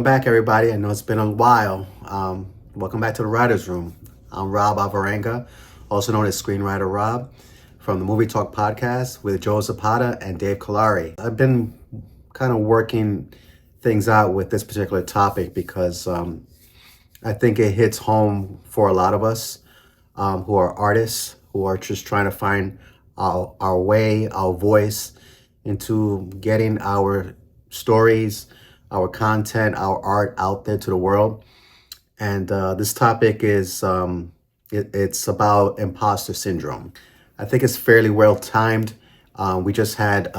Welcome back, everybody. I know it's been a while. Welcome back to the Writer's Room. I'm Rob Alvarenga, also known as Screenwriter Rob, from the Movie Talk podcast with Joe Zapata and Dave Kalari. I've been kind of working things out with this particular topic because I think it hits home for a lot of us who are artists, who are just trying to find our way, our voice into getting our stories, our content, our art out there to the world. And this topic is, it's about imposter syndrome. I think it's fairly well timed. We just had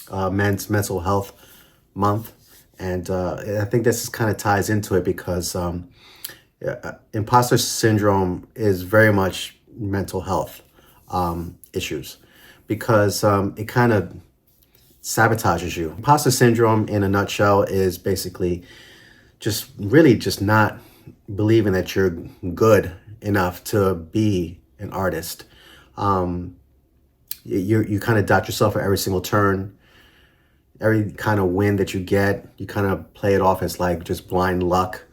Men's Mental Health Month. And I think this kind of ties into it because imposter syndrome is very much mental health issues because it kind of sabotages you. Imposter syndrome in a nutshell is basically just not believing that you're good enough to be an artist. You kind of doubt yourself at every single turn. Every kind of win that you get, you kind of play it off as like just blind luck.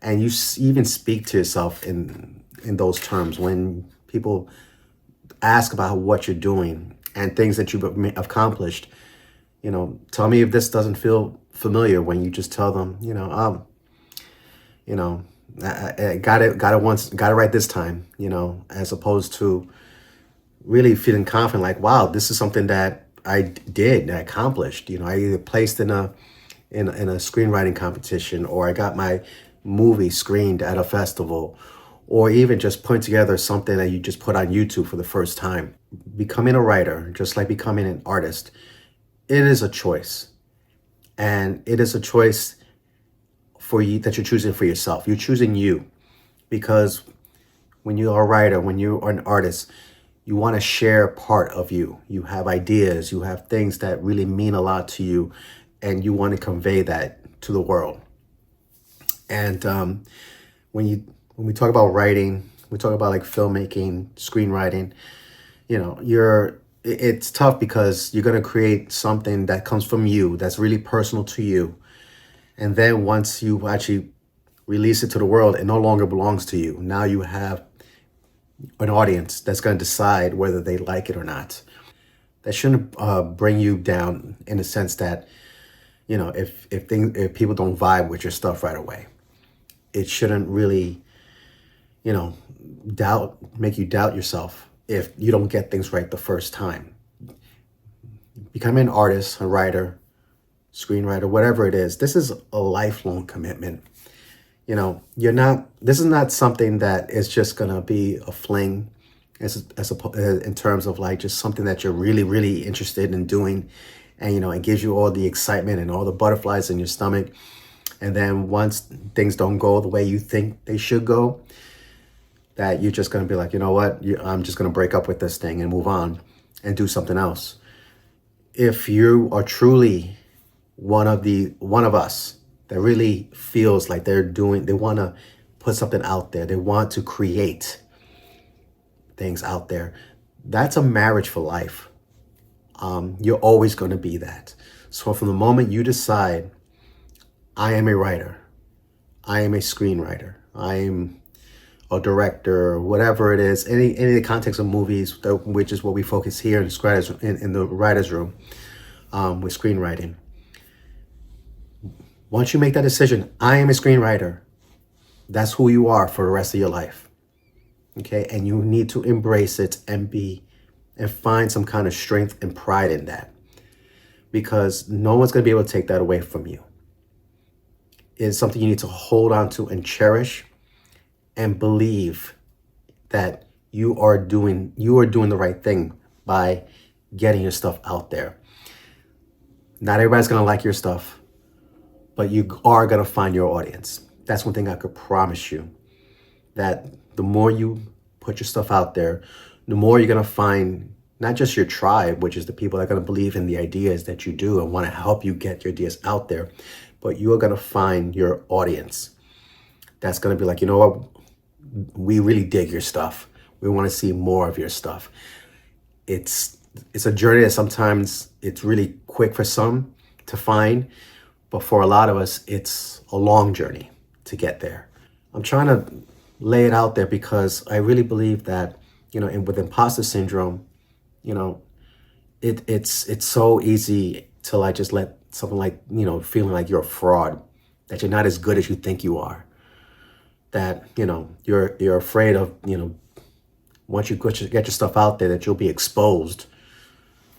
And you even speak to yourself in those terms when people ask about what you're doing and things that you've accomplished. You know, tell me if this doesn't feel familiar when you just tell them, I got it right this time, as opposed to really feeling confident, like, wow, this is something that I accomplished. I either placed in a screenwriting competition, or I got my movie screened at a festival, or even just putting together something that you just put on YouTube for the first time. Becoming a writer, just like becoming an artist, it is a choice. And it is a choice for you that you're choosing for yourself. You're choosing you, because when you are a writer, when you are an artist, you want to share part of you. You have ideas, you have things that really mean a lot to you, and you want to convey that to the world. And when we talk about writing, we talk about like filmmaking, screenwriting, it's tough because you're going to create something that comes from you, that's really personal to you. And then once you actually release it to the world, it no longer belongs to you. Now you have an audience that's going to decide whether they like it or not. That shouldn't bring you down in the sense that, if people don't vibe with your stuff right away. It shouldn't really, make you doubt yourself if you don't get things right the first time. Becoming an artist, a writer, screenwriter, whatever it is, this is a lifelong commitment. This is not something that is just going to be a fling in terms of like just something that you're really, really interested in doing. And, it gives you all the excitement and all the butterflies in your stomach. And then once things don't go the way you think they should go, that you're just going to be like, you know what, I'm just going to break up with this thing and move on and do something else. If you are truly one of us that really feels like they want to put something out there, they want to create things out there, that's a marriage for life. You're always going to be that. So from the moment you decide, I am a writer, I am a screenwriter, I am a director, whatever it is, any of the context of movies, which is what we focus here in the writer's room with screenwriting. Once you make that decision, I am a screenwriter, that's who you are for the rest of your life. Okay, and you need to embrace it and find some kind of strength and pride in that, because no one's going to be able to take that away from you. It's something you need to hold on to and cherish, and believe that you are doing the right thing by getting your stuff out there. Not everybody's going to like your stuff, but you are going to find your audience. That's one thing I could promise you, that the more you put your stuff out there, the more you're going to find not just your tribe, which is the people that are going to believe in the ideas that you do and want to help you get your ideas out there, but you are going to find your audience that's going to be like, you know what, we really dig your stuff. We want to see more of your stuff. It's a journey that sometimes it's really quick for some to find, but for a lot of us, it's a long journey to get there. I'm trying to lay it out there because I really believe that, with imposter syndrome, you know, it's so easy to like just let something like, feeling like you're a fraud, that you're not as good as you think you are, that, you're afraid of, once you get your stuff out there, that you'll be exposed,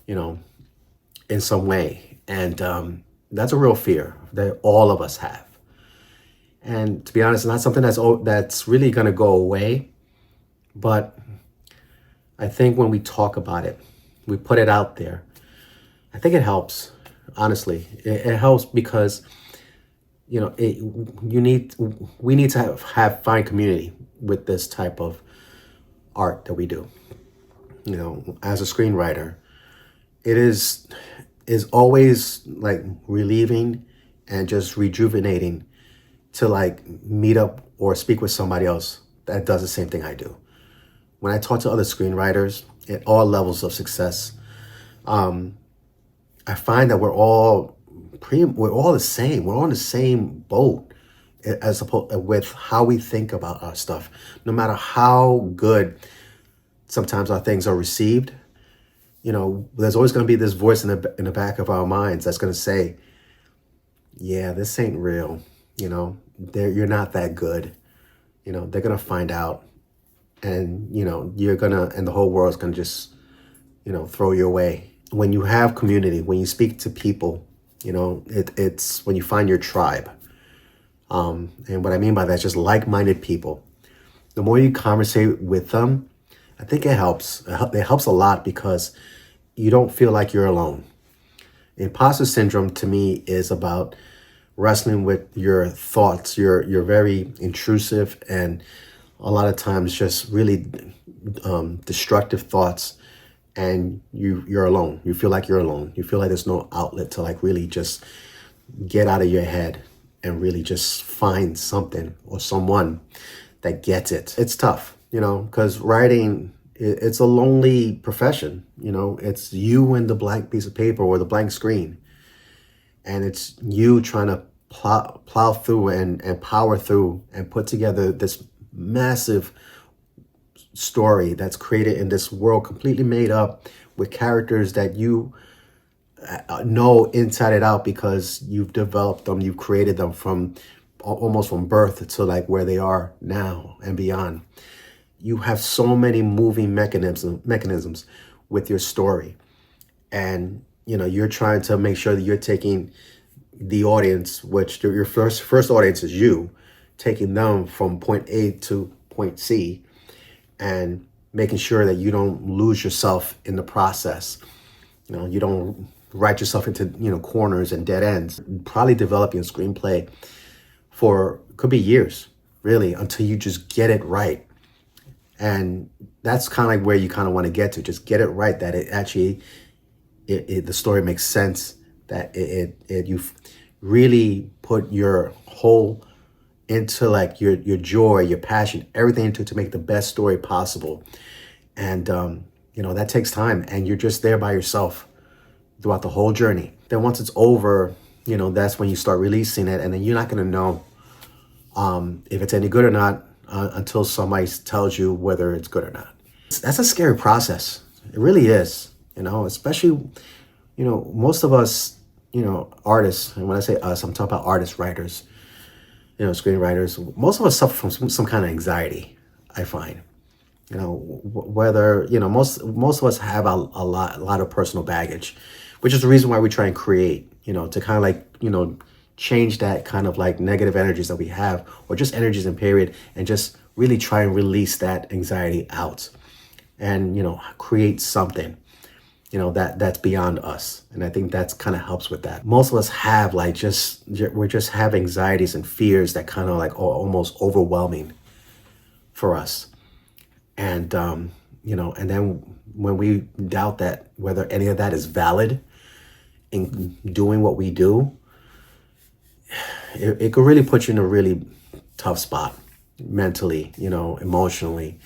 in some way. And that's a real fear that all of us have. And to be honest, it's not something that's really going to go away. But I think when we talk about it, we put it out there, I think it helps. Honestly, it helps because, we need to find community with this type of art that we do. As a screenwriter, it is always like relieving and just rejuvenating to like meet up or speak with somebody else that does the same thing I do. When I talk to other screenwriters at all levels of success, I find that we're all the same. We're all in the same boat as opposed with how we think about our stuff. No matter how good sometimes our things are received, there's always going to be this voice in the back of our minds that's going to say, "Yeah, this ain't real. You're not that good. They're going to find out, and and the whole world's going to just, throw you away." When you have community, when you speak to people, it's when you find your tribe. And what I mean by that is just like-minded people. The more you conversate with them, I think it helps. It helps a lot because you don't feel like you're alone. Imposter syndrome to me is about wrestling with your thoughts. You're very intrusive and a lot of times just really destructive thoughts. And you're alone. You feel like you're alone. You feel like there's no outlet to like really just get out of your head and really just find something or someone that gets it. It's tough, because writing, it's a lonely profession. It's you and the blank piece of paper or the blank screen. And it's you trying to plow through and power through and put together this massive story that's created in this world completely made up with characters that you know inside and out because you've developed them, you've created them from almost from birth to like where they are now and beyond. You have so many moving mechanisms with your story, and you're trying to make sure that you're taking the audience, which your first audience is you, taking them from point A to point C, and making sure that you don't lose yourself in the process. You don't write yourself into, corners and dead ends. Probably developing a screenplay could be years, really, until you just get it right. And that's kind of like where you kind of want to get to, just get it right, that it actually, the story makes sense, that you've really put your whole into like your joy, your passion, everything into to make the best story possible. And, that takes time, and you're just there by yourself throughout the whole journey. Then once it's over, that's when you start releasing it, and then you're not going to know if it's any good or not until somebody tells you whether it's good or not. That's a scary process. It really is, especially, most of us, artists, and when I say us, I'm talking about artists, writers, screenwriters, most of us suffer from some kind of anxiety, I find. Whether, most of us have a lot of personal baggage, which is the reason why we try and create, to kind of like, change that kind of like negative energies that we have, or just energies in period, and just really try and release that anxiety out and, create something, that's beyond us. And I think that's kind of helps with that. Most of us have like we just have anxieties and fears that kind of like are almost overwhelming for us. And, and then when we doubt that whether any of that is valid in doing what we do, it could really put you in a really tough spot mentally, emotionally,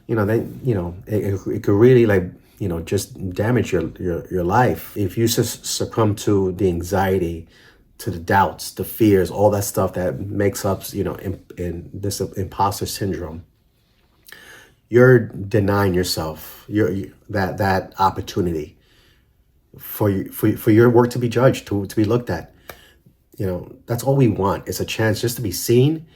it could really like, just damage your life. If you succumb to the anxiety to the doubts, the fears, all that stuff that makes up, in this imposter syndrome. You're denying yourself that opportunity for your work to be judged, to be looked at. That's all we want. It's a chance just to be seen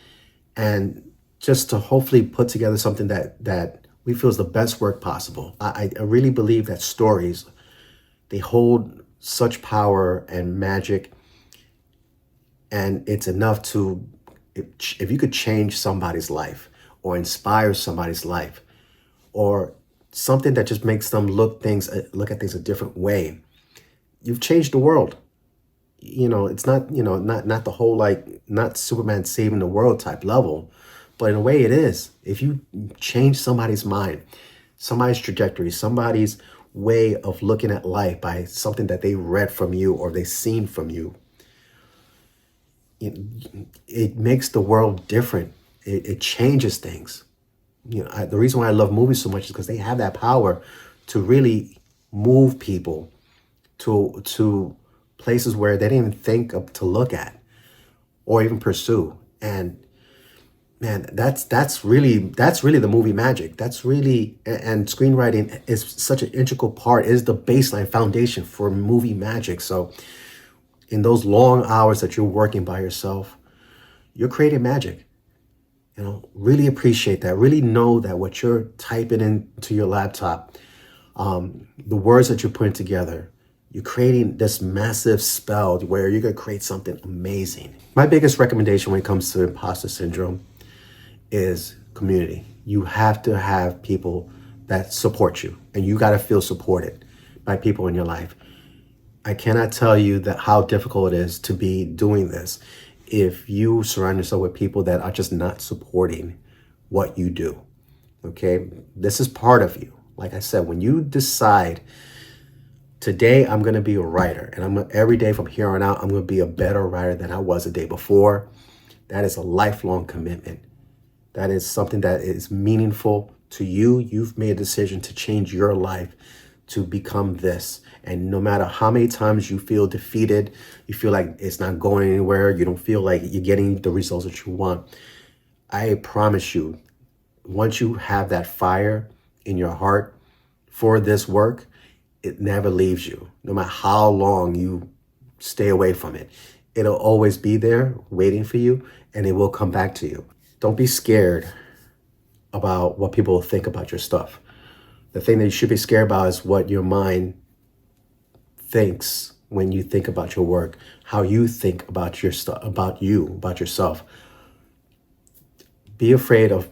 and just to hopefully put together something that we feel is the best work possible. I really believe that stories, they hold such power and magic, and it's enough to, if you could change somebody's life or inspire somebody's life, or something that just makes them look at things a different way, you've changed the world. It's not, not the whole, not Superman saving the world type level, but in a way it is. If you change somebody's mind, somebody's trajectory, somebody's way of looking at life by something that they read from you or they seen from you, it makes the world different. It changes things. The reason why I love movies so much is because they have that power to really move people to places where they didn't even think of to look at or even pursue. And man, that's really the movie magic. That's really, and screenwriting is such an integral part, is the baseline foundation for movie magic. So in those long hours that you're working by yourself, you're creating magic. Really appreciate that. Really know that what you're typing into your laptop, the words that you're putting together, you're creating this massive spell where you're going to create something amazing. My biggest recommendation when it comes to imposter syndrome is community. You have to have people that support you, and you got to feel supported by people in your life. I cannot tell you that how difficult it is to be doing this if you surround yourself with people that are just not supporting what you do. Okay, this is part of you. Like I said, when you decide, today I'm going to be a writer, and every day from here on out, I'm going to be a better writer than I was the day before. That is a lifelong commitment. That is something that is meaningful to you. You've made a decision to change your life to become this. And no matter how many times you feel defeated, you feel like it's not going anywhere, you don't feel like you're getting the results that you want, I promise you, once you have that fire in your heart for this work, it never leaves you. No matter how long you stay away from it, it'll always be there waiting for you, and it will come back to you. Don't be scared about what people will think about your stuff. The thing that you should be scared about is what your mind thinks when you think about your work, how you think about your stuff, about yourself. Be afraid of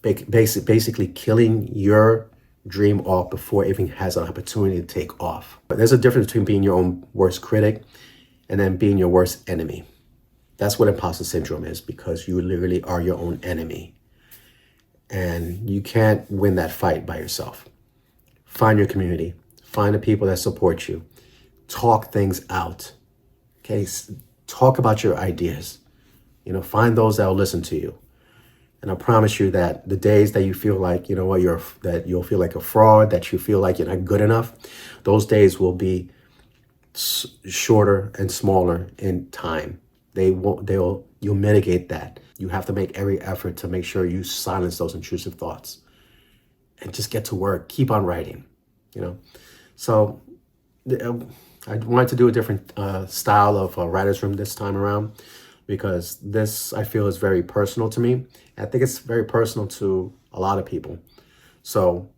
basically killing your dream off before it even has an opportunity to take off. But there's a difference between being your own worst critic and then being your worst enemy. That's what imposter syndrome is, because you literally are your own enemy. And you can't win that fight by yourself. Find your community. Find the people that support you. Talk things out. Okay? Talk about your ideas. Find those that will listen to you. And I promise you that the days that you feel like, that you'll feel like a fraud, that you feel like you're not good enough, those days will be shorter and smaller in time. You'll mitigate that. You have to make every effort to make sure you silence those intrusive thoughts and just get to work. Keep on writing, So I wanted to do a different style of writer's room this time around, because this, I feel, is very personal to me. I think it's very personal to a lot of people. So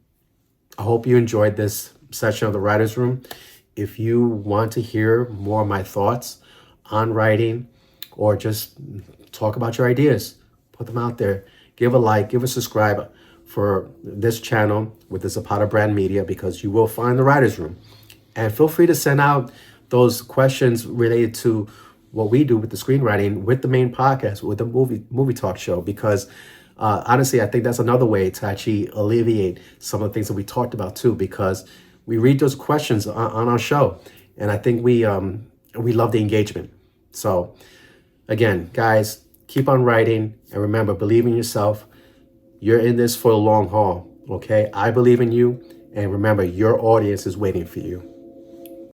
I hope you enjoyed this session of the writer's room. If you want to hear more of my thoughts on writing, or just talk about your ideas, put them out there. Give a like, give a subscribe for this channel with the Zapata brand media, because you will find the writer's room. And feel free to send out those questions related to what we do with the screenwriting, with the main podcast, with the movie talk show, because honestly, I think that's another way to actually alleviate some of the things that we talked about too, because we read those questions on our show, and I think we love the engagement. So again, guys, keep on writing, and remember, believe in yourself. You're in this for the long haul, okay? I believe in you, and remember, your audience is waiting for you.